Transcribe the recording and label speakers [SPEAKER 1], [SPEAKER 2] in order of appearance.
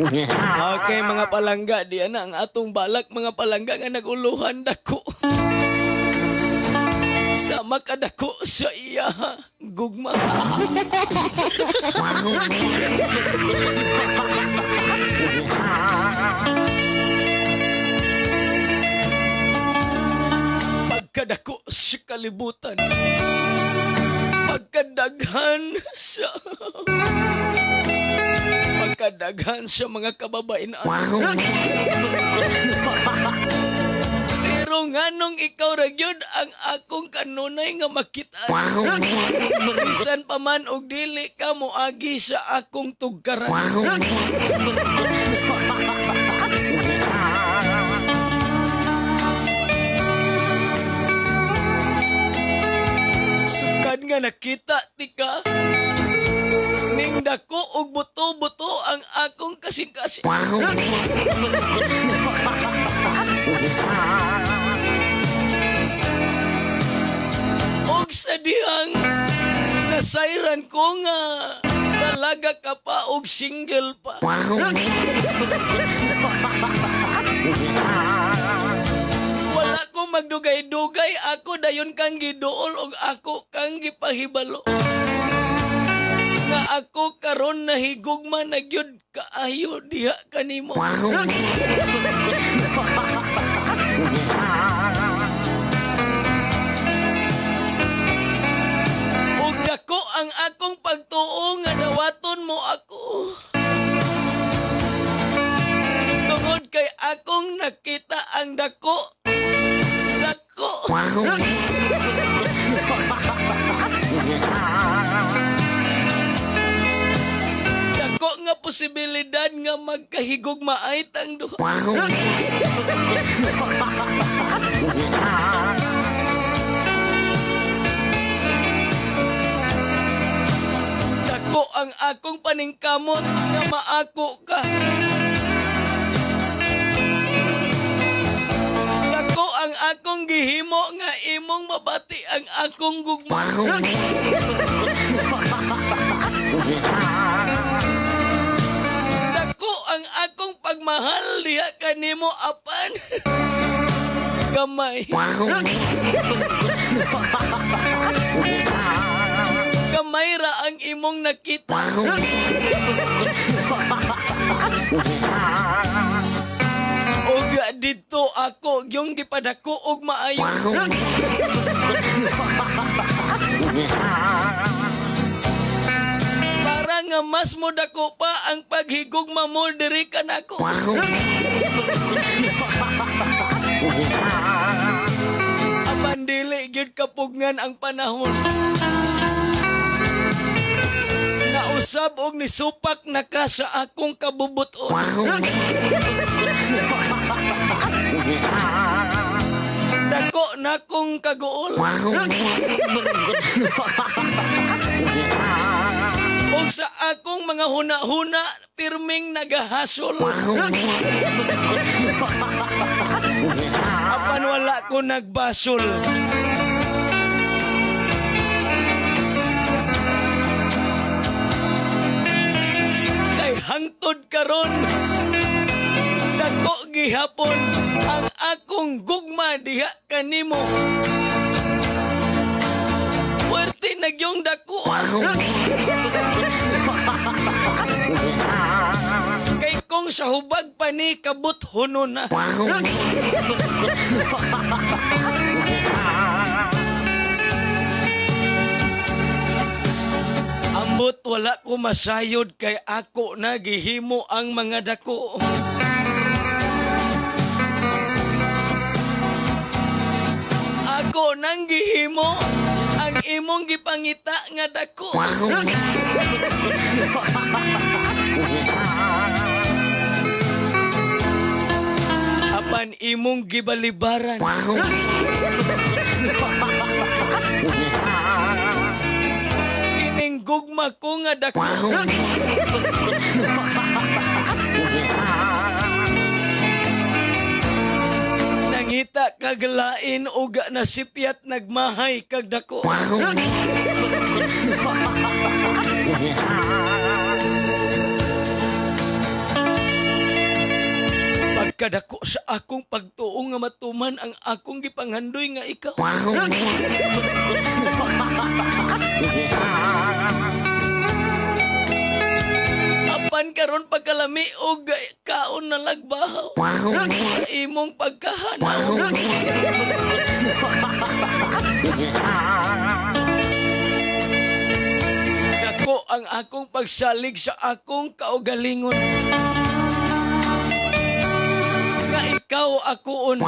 [SPEAKER 1] Okay, mga palangga, diyan ang atong balak mga palangga nga naguluhan dako. Sama ka dako sa iya, gugma. Pagkadako sa kalibutan, pagkadaghan sa mga kababainan. Pero nganong ikaw ra gyud ang akong kanunay nga makita. Bisan pa man og dili ka moagi sa akong tugkaran. Sukad nga nakita tika. Ning dako og buto-buto ang akong kasing-kasing. Og sa dihang nasayran ko nga talaga ka pa og single pa. Wala ko magdugay-dugay, ako dayon kang giduol og ako kang gipahibalo. Nga ako karon nahigugma na gyud kaayo diha kanimo. Ug dako ang akong pagtuo nga dawaton mo ako. Tungod kay akong nakita ang dako. Dako nga posibilidad nga magkahigugmaay tang duha. Dako ang akong paningkamot nga maako ka. Dako ang akong gihimo nga imong mabati ang akong gugma. Dako ang akong pagmahal diha kanimo apan gamay. Gamay ra ang imong nakita. Oga dito ako yung gipadako og maayo. Para nga mas mo dako pa ang paghigugma mo diri kanako. Apan dili gyud kapugngan ang panahon. Nausab og nisupak na ka sa akong kabubuton. Dako na kong kaguol. Og sa akong mga huna-huna, pirming nagahasol. Apan wala ko nagbasol. Kay hangtod karon, dako gihapon ang akong gugma diha kanimo. Puwerte na gyung dako. Kay kung sa hubag pa ni kabut huno na. Ambot wala ko masayod kay ako na gihimo ang mga dako. Ako nang gihimo ang imong gipangita nga dako. Apan imong gibalibaran. Kining gugma ko nga dako. Nangita kaglain uga na sipyat nagmahay kag dako. kadako sa akong pagtuo nga matuman ang akong gipanghandoy nga ikaw. Apan karon pagkalami og kaon na lagbahaw sa imong pagkahanaw. Dako ang akong pagsalig sa akong kaugalingon. Nga ikaw akoon.